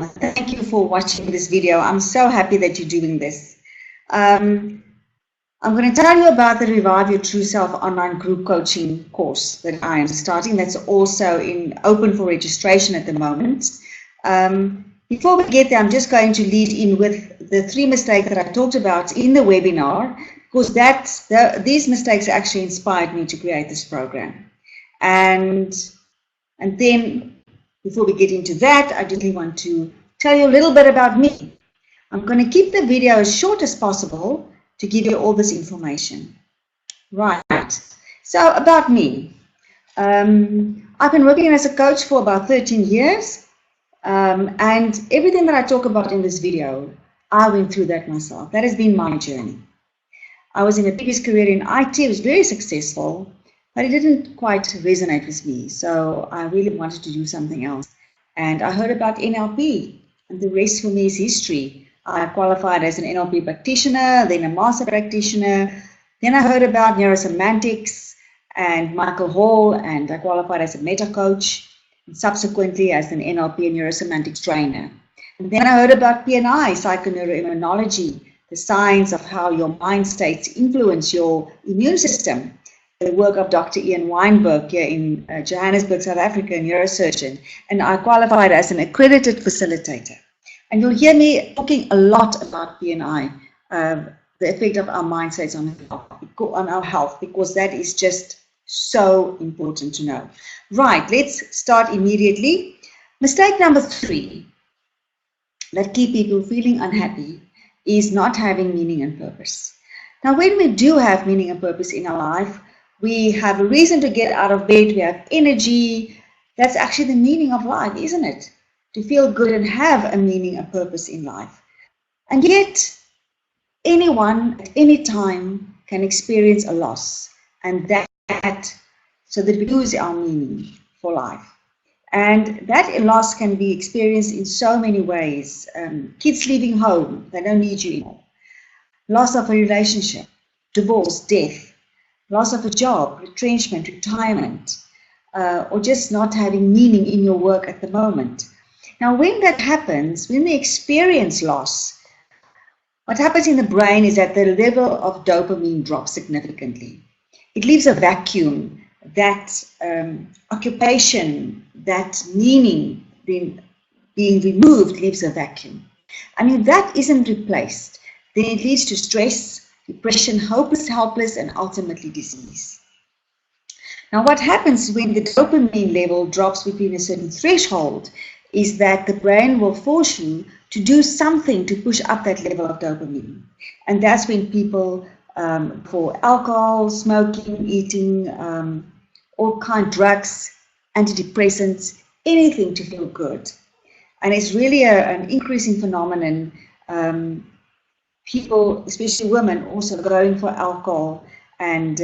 Thank you for watching this video. I'm so happy that you're doing this. I'm going to tell you about the Revive Your True Self online group coaching course that I am starting. That's also open for registration at the moment. Before we get there, I'm just going to lead in with the 3 mistakes that I talked about in the webinar, because these mistakes actually inspired me to create this program. And then, before we get into that, I just want to tell you a little bit about me. I'm going to keep the video as short as possible to give you all this information. Right. So, about me. I've been working as a coach for about 13 years. And everything that I talk about in this video, I went through that myself. That has been my journey. I was in a previous career in IT. It was very successful, but it didn't quite resonate with me. So I really wanted to do something else. And I heard about NLP, and the rest for me is history. I qualified as an NLP practitioner, then a master practitioner. Then I heard about neurosemantics and Michael Hall, and I qualified as a meta coach, and subsequently as an NLP and neurosemantics trainer. And then I heard about PNI, psychoneuroimmunology, the science of how your mind states influence your immune system. The work of Dr. Ian Weinberg here in Johannesburg, South Africa, a neurosurgeon, and I qualified as an accredited facilitator. And you'll hear me talking a lot about PNI, the effect of our mind states on our health, because that is just so important to know. Right, let's start immediately. Mistake number 3 that keep people feeling unhappy is not having meaning and purpose. Now, when we do have meaning and purpose in our life, we have a reason to get out of bed, we have energy. That's actually the meaning of life, isn't it? To feel good and have a meaning and purpose in life. And yet, anyone at any time can experience a loss, and that so that we lose our meaning for life. And that loss can be experienced in so many ways. Kids leaving home, they don't need you anymore. Loss of a relationship, divorce, death, loss of a job, retrenchment, retirement, or just not having meaning in your work at the moment. Now, when that happens, when we experience loss, what happens in the brain is that the level of dopamine drops significantly. It leaves a vacuum. That occupation, that meaning being removed leaves a vacuum. And if that isn't replaced, then it leads to stress, depression, hopeless, helpless, and ultimately disease. Now, what happens when the dopamine level drops between a certain threshold is that the brain will force you to do something to push up that level of dopamine. And that's when people for alcohol, smoking, eating, all kind of drugs, antidepressants, anything to feel good. And it's really an increasing phenomenon. People, especially women, also going for alcohol and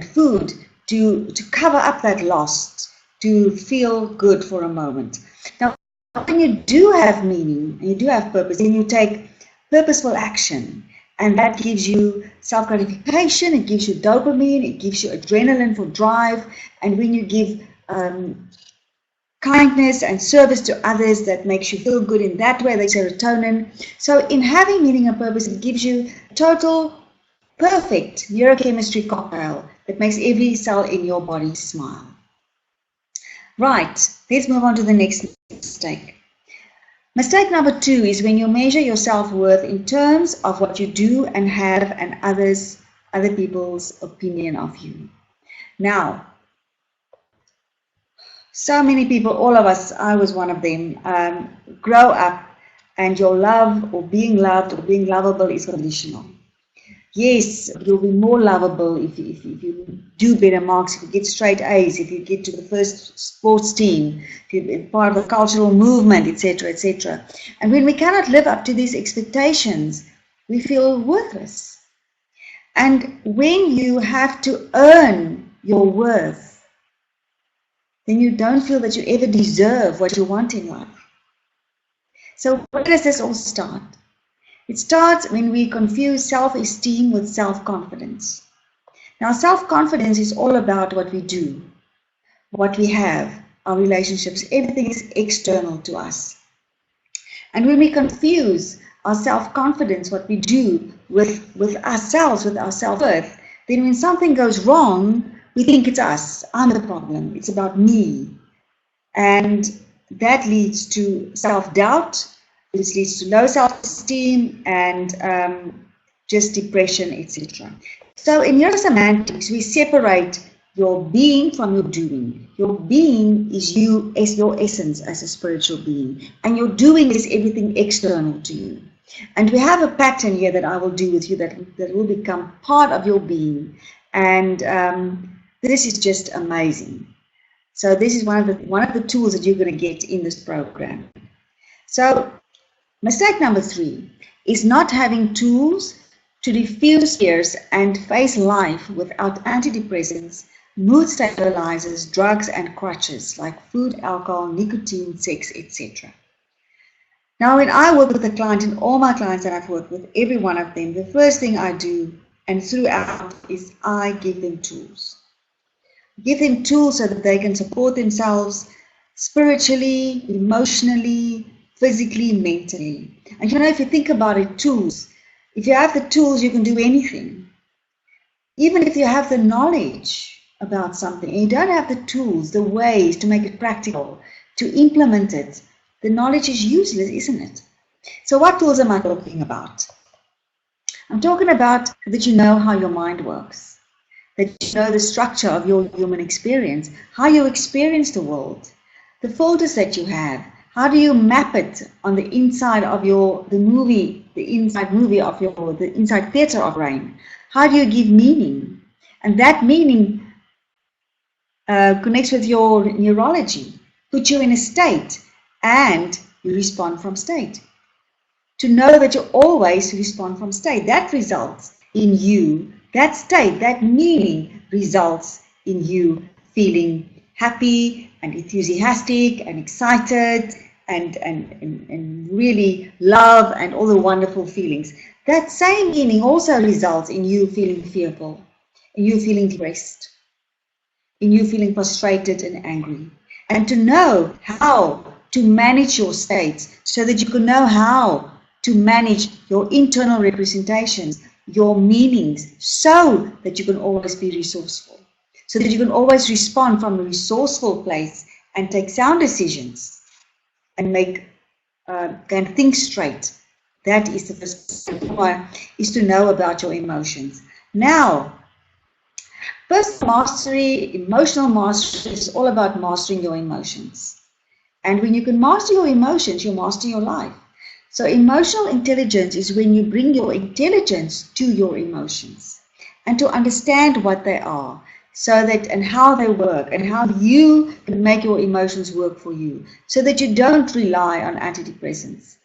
food to cover up that loss, to feel good for a moment. Now, when you do have meaning and you do have purpose, then you take purposeful action. And that gives you self-gratification, it gives you dopamine, it gives you adrenaline for drive. And when you give kindness and service to others, that makes you feel good in that way, there's serotonin. So in having meaning and purpose, it gives you total, perfect neurochemistry cocktail that makes every cell in your body smile. Right, let's move on to the next mistake. Mistake number 2 is when you measure your self-worth in terms of what you do and have and other people's opinion of you. Now, so many people, all of us, I was one of them, grow up and your love or being loved or being lovable is conditional. Yes, you'll be more lovable if you do better marks, if you get straight A's, if you get to the first sports team, if you're part of the cultural movement, etc., etc. And when we cannot live up to these expectations, we feel worthless. And when you have to earn your worth, then you don't feel that you ever deserve what you want in life. So where does this all start? It starts when we confuse self-esteem with self-confidence. Now, self-confidence is all about what we do, what we have, our relationships. Everything is external to us. And when we confuse our self-confidence, what we do with ourselves, with our self-worth, then when something goes wrong, we think it's us. I'm the problem. It's about me. And that leads to self-doubt. This leads to low self-esteem and just depression, etc. So in neurosemantics, we separate your being from your doing. Your being is you, as your essence as a spiritual being, and your doing is everything external to you. And we have a pattern here that I will do with you that will become part of your being, and this is just amazing. So this is one of the tools that you're going to get in this program. So mistake number 3 is not having tools to diffuse fears and face life without antidepressants, mood stabilizers, drugs, and crutches like food, alcohol, nicotine, sex, etc. Now, when I work with a client, and all my clients that I've worked with, every one of them, the first thing I do and throughout is I give them tools. Give them tools so that they can support themselves spiritually, emotionally, physically, mentally. And you know, if you think about it, tools, if you have the tools, you can do anything. Even if you have the knowledge about something and you don't have the tools, the ways to make it practical, to implement it, the knowledge is useless, isn't it? So what tools am I talking about? I'm talking about that you know how your mind works, that you know the structure of your human experience, how you experience the world, the filters that you have. How do you map it on the inside of the inside theater of brain? How do you give meaning? And that meaning connects with your neurology, puts you in a state, and you respond from state. To know that you always respond from state, that results in you, that state, that meaning results in you feeling happy and enthusiastic and excited and really love and all the wonderful feelings. That same meaning also results in you feeling fearful, in you feeling depressed, in you feeling frustrated and angry. And to know how to manage your states so that you can know how to manage your internal representations, your meanings, so that you can always be resourceful, so that you can always respond from a resourceful place and take sound decisions and can think straight. That is the first one, is to know about your emotions. Now, personal mastery, emotional mastery is all about mastering your emotions. And when you can master your emotions, you master your life. So emotional intelligence is when you bring your intelligence to your emotions and to understand what they are, so that and how they work and how you can make your emotions work for you, so that you don't rely on antidepressants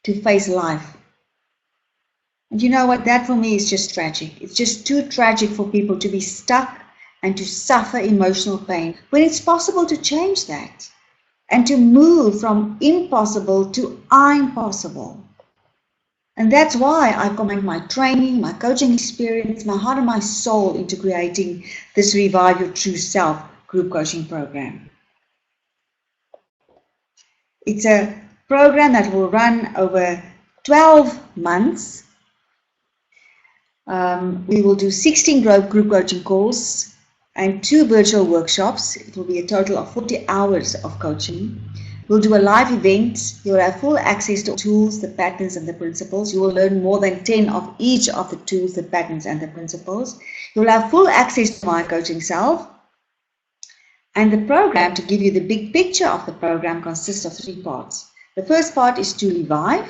to face life. And you know what, that for me is just tragic. It's just too tragic for people to be stuck and to suffer emotional pain when it's possible to change that and to move from impossible to I'm possible. And that's why I combine my training, my coaching experience, my heart and my soul into creating this Revive Your True Self group coaching program. It's a program that will run over 12 months. We will do 16 group coaching calls and 2 virtual workshops. It will be a total of 40 hours of coaching. We'll do a live event. You'll have full access to tools, the patterns, and the principles. You will learn more than 10 of each of the tools, the patterns, and the principles. You'll have full access to my coaching self. And the program, to give you the big picture of the program, consists of 3 parts. The first part is to revive.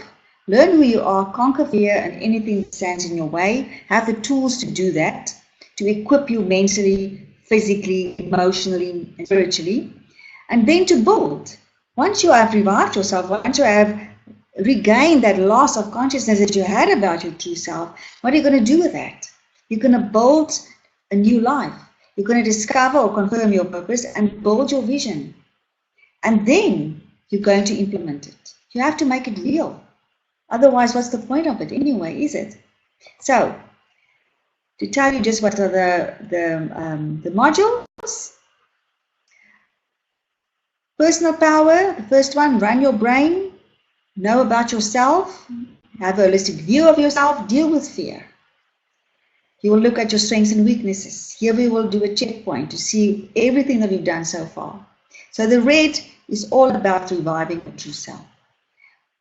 Learn who you are, conquer fear and anything that stands in your way. Have the tools to do that, to equip you mentally, physically, emotionally, and spiritually. And then to build. Once you have revived yourself, once you have regained that loss of consciousness that you had about your true self, what are you going to do with that? You're going to build a new life. You're going to discover or confirm your purpose and build your vision. And then you're going to implement it. You have to make it real. Otherwise, what's the point of it anyway, is it? So, to tell you just what are the modules. Personal power, the first one, run your brain. know about yourself, have a holistic view of yourself, deal with fear. You will look at your strengths and weaknesses. Here we will do a checkpoint to see everything that we've done so far. So the red is all about reviving your true self.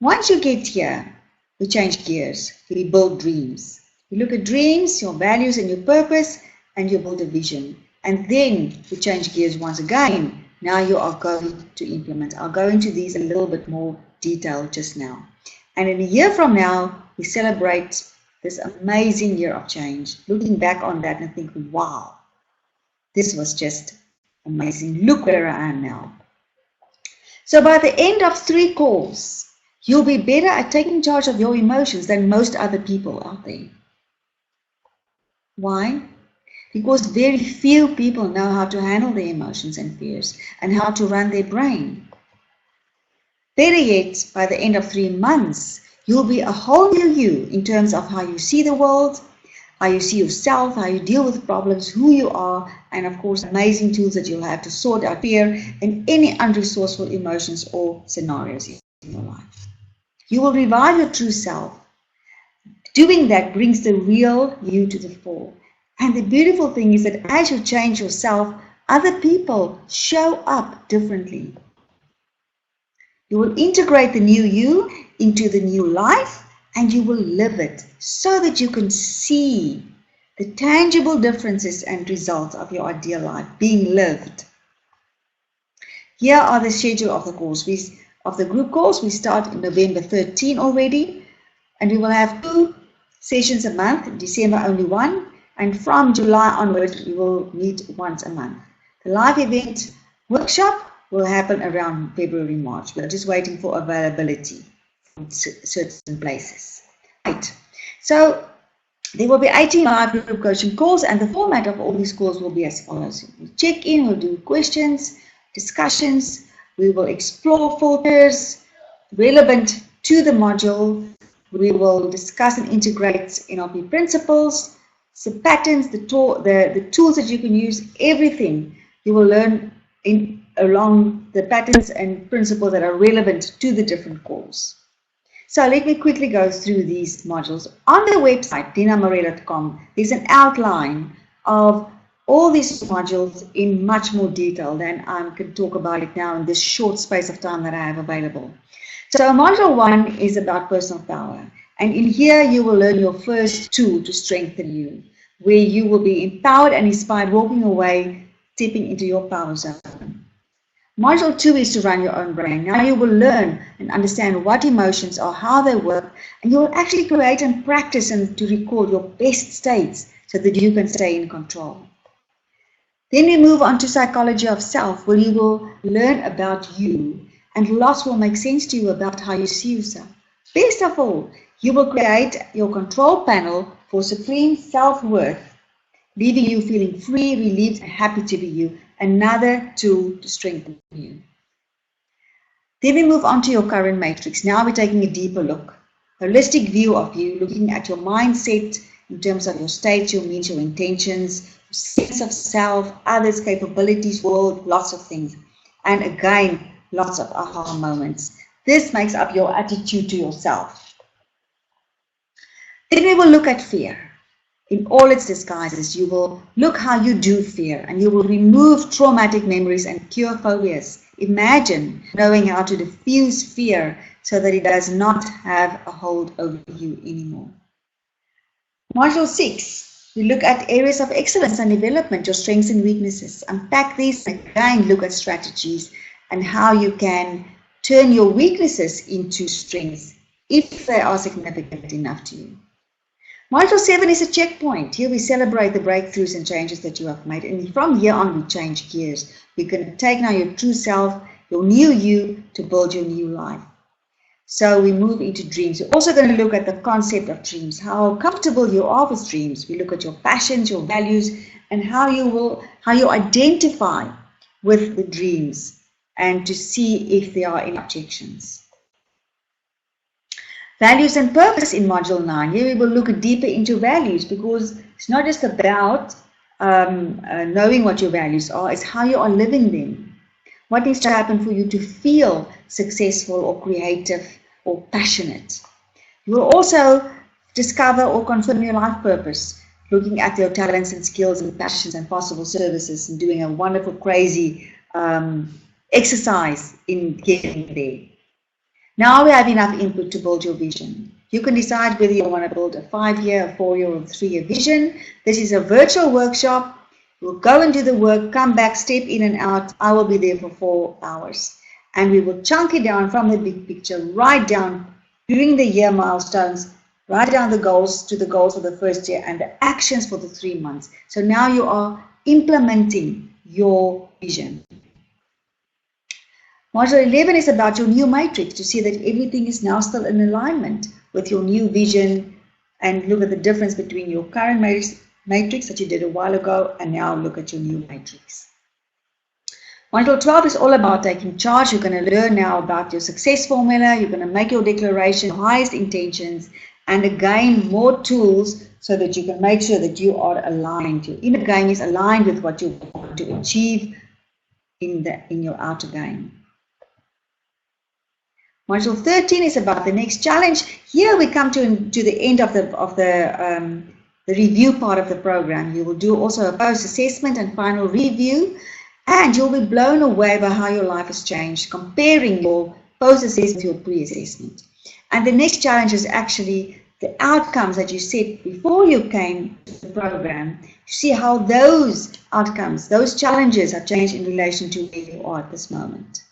Once you get here, we change gears. We build dreams. You look at dreams, your values and your purpose, and you build a vision. And then we change gears once again. Now you are going to implement. I'll go into these a little bit more detail just now. And in a year from now, we celebrate this amazing year of change. Looking back on that and thinking, wow, this was just amazing. Look where I am now. So by the end of 3 calls, you'll be better at taking charge of your emotions than most other people out there. Why? Because very few people know how to handle their emotions and fears and how to run their brain. Better yet, by the end of 3 months, you'll be a whole new you in terms of how you see the world, how you see yourself, how you deal with problems, who you are, and of course, amazing tools that you'll have to sort out fear and any unresourceful emotions or scenarios in your life. You will revive your true self. Doing that brings the real you to the fore. And the beautiful thing is that as you change yourself, other people show up differently. You will integrate the new you into the new life, and you will live it so that you can see the tangible differences and results of your ideal life being lived. Here are the schedule of the course. Of the group course, we start in November 13 already, and we will have 2 sessions a month, in December only 1, and from July onward we will meet once a month. The live event workshop will happen around February, March. We're just waiting for availability from certain places. Right. So there will be 18 live group coaching calls, and the format of all these calls will be as follows. We'll check in, we'll do questions, discussions, we will explore filters relevant to the module. We will discuss and integrate NLP principles, some patterns, the tools that you can use, everything you will learn along the patterns and principles that are relevant to the different calls. So let me quickly go through these modules. On the website, dinamorel.com, there's an outline of all these modules in much more detail than I can talk about it now in this short space of time that I have available. So module 1 is about personal power. And in here, you will learn your first tool to strengthen you, where you will be empowered and inspired, walking away, stepping into your power zone. Module 2 is to run your own brain. Now you will learn and understand what emotions are, how they work, and you will actually create and practice and to recall your best states so that you can stay in control. Then we move on to psychology of self, where you will learn about you and lots will make sense to you about how you see yourself. Best of all, you will create your control panel for supreme self-worth, leaving you feeling free, relieved, and happy to be you. Another tool to strengthen you. Then we move on to your current matrix. Now we're taking a deeper look, holistic view of you, looking at your mindset in terms of your states, your means, your intentions, your sense of self, others, capabilities, world, lots of things. And again, lots of aha moments. This makes up your attitude to yourself. Then we will look at fear. In all its disguises, you will look how you do fear, and you will remove traumatic memories and cure phobias. Imagine knowing how to diffuse fear so that it does not have a hold over you anymore. Module 6, we look at areas of excellence and development, your strengths and weaknesses. Unpack these and again look at strategies and how you can turn your weaknesses into strengths if they are significant enough to you. Module 7 is a checkpoint. Here we celebrate the breakthroughs and changes that you have made. And from here on, we change gears. We're going to take now your true self, your new you, to build your new life. So we move into dreams. We're also going to look at the concept of dreams, how comfortable you are with dreams. We look at your passions, your values, and how you identify with the dreams and to see if there are any objections. Values and purpose in Module 9. Here we will look deeper into values because it's not just about knowing what your values are, it's how you are living them. What needs to happen for you to feel successful or creative or passionate. You will also discover or confirm your life purpose, looking at your talents and skills and passions and possible services and doing a wonderful, crazy exercise in getting there. Now we have enough input to build your vision. You can decide whether you want to build a 5-year, a 4-year, or a 3-year vision. This is a virtual workshop. We'll go and do the work, come back, step in and out. I will be there for 4 hours. And we will chunk it down from the big picture, right down during the year milestones, write down the goals to the goals for the first year and the actions for the 3 months. So now you are implementing your vision. Module 11 is about your new matrix, to see that everything is now still in alignment with your new vision, and look at the difference between your current matrix that you did a while ago and now look at your new matrix. Module 12 is all about taking charge. You're going to learn now about your success formula. You're going to make your declaration, highest intentions, and again more tools so that you can make sure that you are aligned. Your inner game is aligned with what you want to achieve in your outer game. Module 13 is about the next challenge. Here we come to the end of the review part of the program. You will do also a post-assessment and final review, and you'll be blown away by how your life has changed, comparing your post-assessment to your pre-assessment. And the next challenge is actually the outcomes that you set before you came to the program. You see how those outcomes, those challenges have changed in relation to where you are at this moment.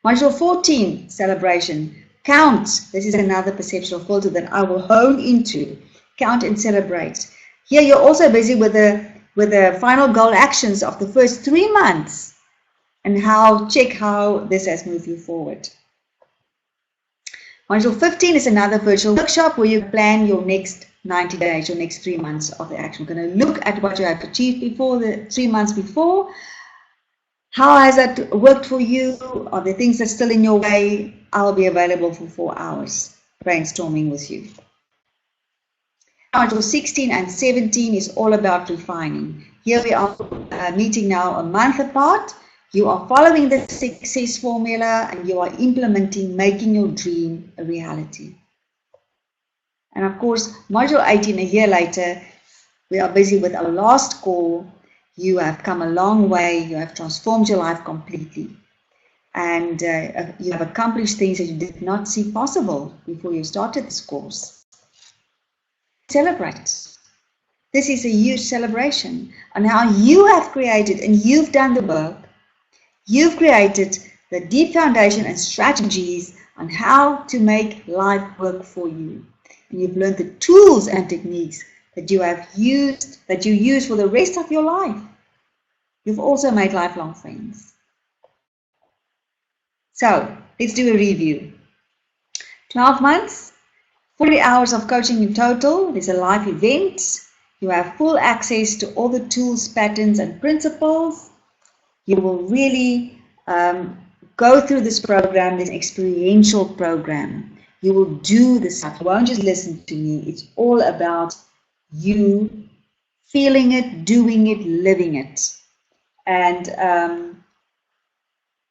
Module 14, celebration. Count. This is another perceptual filter that I will hone into. Count and celebrate. Here you're also busy with the final goal actions of the first 3 months and check how this has moved you forward. Module 15 is another virtual workshop where you plan your next 90 days, your next 3 months of the action. We're going to look at what you have achieved before, the 3 months before. How has that worked for you? Are there things that's still in your way? I'll be available for 4 hours brainstorming with you. Module 16 and 17 is all about refining. Here we are meeting now a month apart. You are following the success formula and you are implementing, making your dream a reality. And of course, Module 18, a year later, we are busy with our last call. You have come a long way. You have transformed your life completely. And you have accomplished things that you did not see possible before you started this course. Celebrate. This is a huge celebration on how you have created, and you've done the work. You've created the deep foundation and strategies on how to make life work for you. And you've learned the tools and techniques that you have used, that you use for the rest of your life. You've also made lifelong friends. So, let's do a review. 12 months, 40 hours of coaching in total. There's a live event. You have full access to all the tools, patterns, and principles. You will really go through this program, this experiential program. You will do this stuff. You won't just listen to me. It's all about you feeling it, doing it, living it. And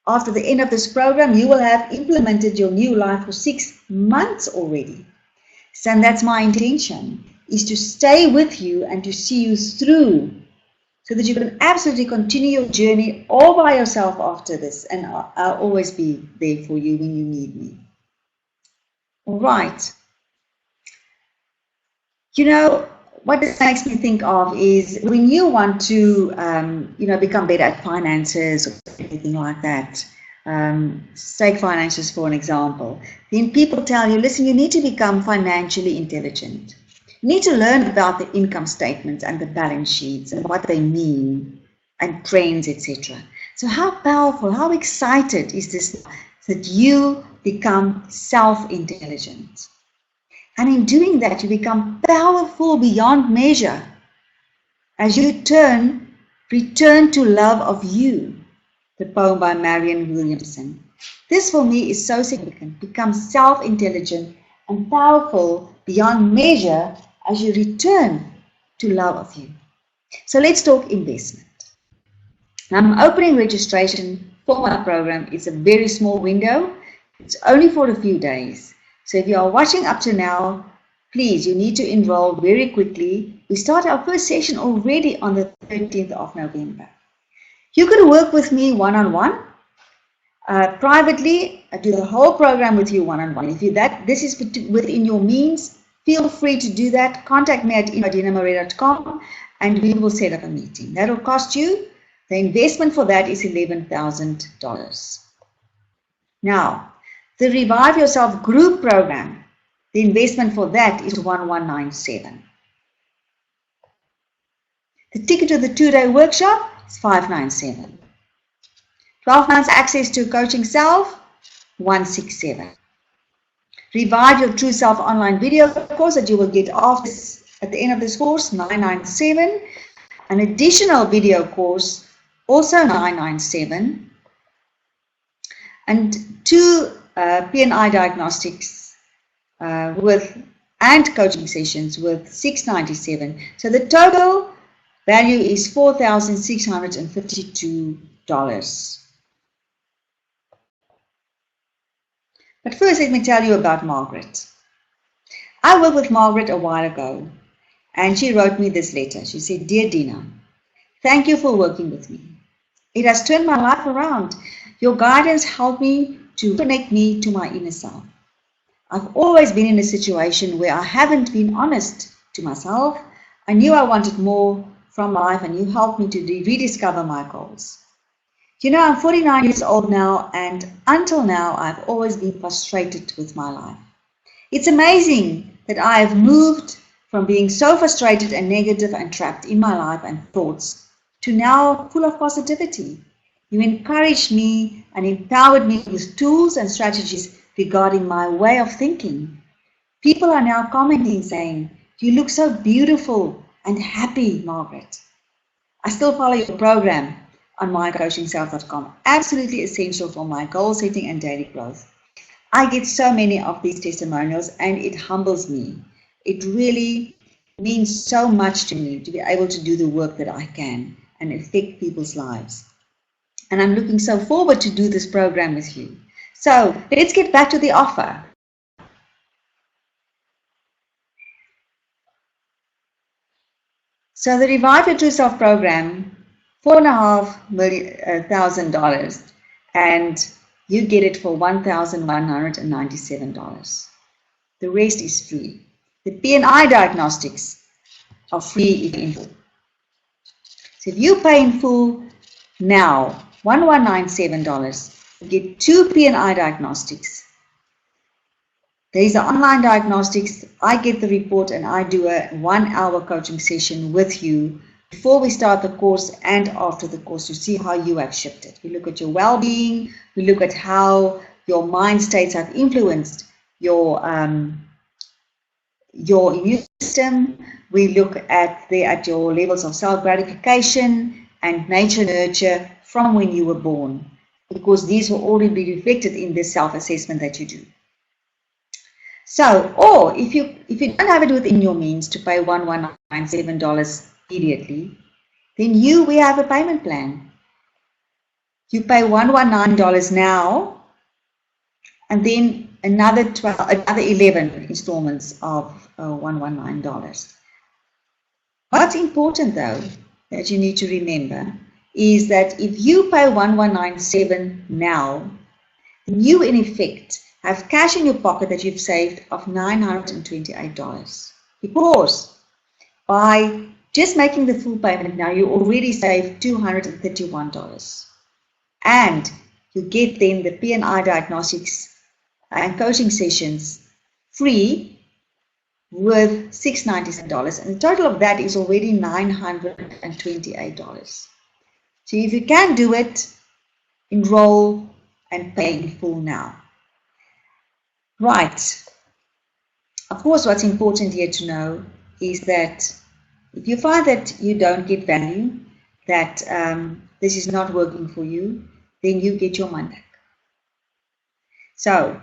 after the end of this program, you will have implemented your new life for 6 months already. So and that's my intention, is to stay with you and to see you through so that you can absolutely continue your journey all by yourself after this. And I'll always be there for you when you need me. All right. You know, what this makes me think of is when you want to, become better at finances or anything like that. Take finances for an example. Then people tell you, listen, you need to become financially intelligent. You need to learn about the income statements and the balance sheets and what they mean and trends, etc. So how powerful, how excited is this that you become self-intelligent? And in doing that, you become powerful beyond measure as you return to love of you. The poem by Marianne Williamson. This for me is so significant. Become self-intelligent and powerful beyond measure as you return to love of you. So let's talk investment. Now I'm opening registration for my program. It's a very small window. It's only for a few days. So if you are watching up to now, please, you need to enroll very quickly. We start our first session already on the 13th of November. You can work with me one-on-one. Privately, I do the whole program with you one-on-one. If this is within your means, feel free to do that. Contact me at info@dinamarie.com and we will set up a meeting. That will cost you, the investment for that is $11,000. Now, the Revive Yourself group program, the investment for that is $1,197. The ticket to the 2-day workshop is $597. 12 months access to Coaching Self, $167. Revive Your True Self online video course that you will get at the end of this course, $997. An additional video course, also $997. And 2 P&I diagnostics and coaching sessions with $697. So the total value is $4,652. But first, let me tell you about Margaret. I worked with Margaret a while ago, and she wrote me this letter. She said, "Dear Dina, thank you for working with me. It has turned my life around. Your guidance helped me to connect me to my inner self. I've always been in a situation where I haven't been honest to myself. I knew I wanted more from life, and you helped me to rediscover my goals. You know, I'm 49 years old now, and until now, I've always been frustrated with my life. It's amazing that I have moved from being so frustrated and negative and trapped in my life and thoughts to now full of positivity. You encouraged me and empowered me with tools and strategies regarding my way of thinking. People are now commenting saying, 'You look so beautiful and happy, Margaret.' I still follow your program on mycoachingself.com. Absolutely essential for my goal setting and daily growth. I get so many of these testimonials and it humbles me. It really means so much to me to be able to do the work that I can and affect people's lives. And I'm looking so forward to do this program with you. So let's get back to the offer. So the Revive Your True Self program, $4,500 and you get it for $1,197. The rest is free. The P&I diagnostics are free if in full. So if you pay in full now, $1,197, you get 2 P&I diagnostics. There is the online diagnostics. I get the report and I do a 1-hour coaching session with you before we start the course and after the course to see how you have shifted. We look at your well-being. We look at how your mind states have influenced your immune system. We look at your levels of self-gratification and nature-nurture from when you were born, because these will already be reflected in this self-assessment that you do. So, or if you don't have it within your means to pay $1,197 immediately, then we have a payment plan. You pay $119 now, and then another 11 installments of $119. What's important though that you need to remember is that if you pay $1,197 now, then you in effect have cash in your pocket that you've saved of $928, because by just making the full payment now, you already saved $231, and you get then the P&I diagnostics and coaching sessions free with $697, and the total of that is already $928. So if you can do it, enroll and pay in full now. Right. Of course, what's important here to know is that if you find that you don't get value, that this is not working for you, then you get your money back. So,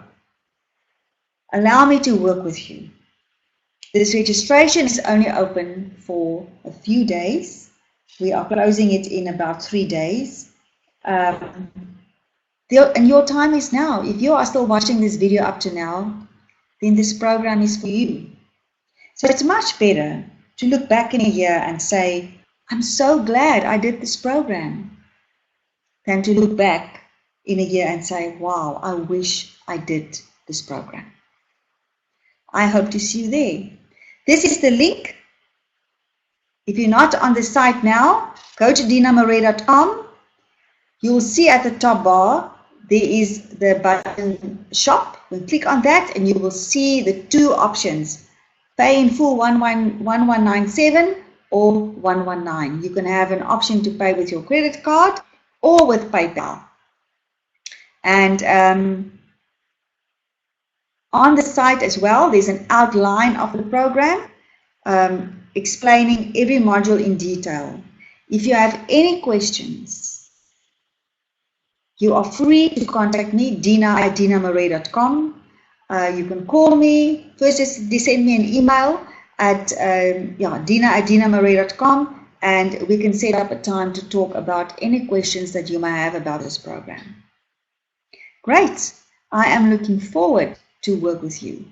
allow me to work with you. This registration is only open for a few days. We are closing it in about 3 days. Then And your time is now. If you are still watching this video up to now, then this program is for you. So it's much better to look back in a year and say, I'm so glad I did this program, than to look back in a year and say, wow, I wish I did this program. I hope to see you there. This is the link. If you're not on the site now, go to dinamarais.com. You will see at the top bar, there is the button shop. You click on that and you will see the two options. Pay in full 1197 or 119. You can have an option to pay with your credit card or with PayPal. And on the site as well, there's an outline of the program explaining every module in detail. If you have any questions, you are free to contact me, dina@dinamarais.com. You can call me. First, just send me an email at dina@dinamarais.com, and we can set up a time to talk about any questions that you may have about this program. Great. I am looking forward to work with you.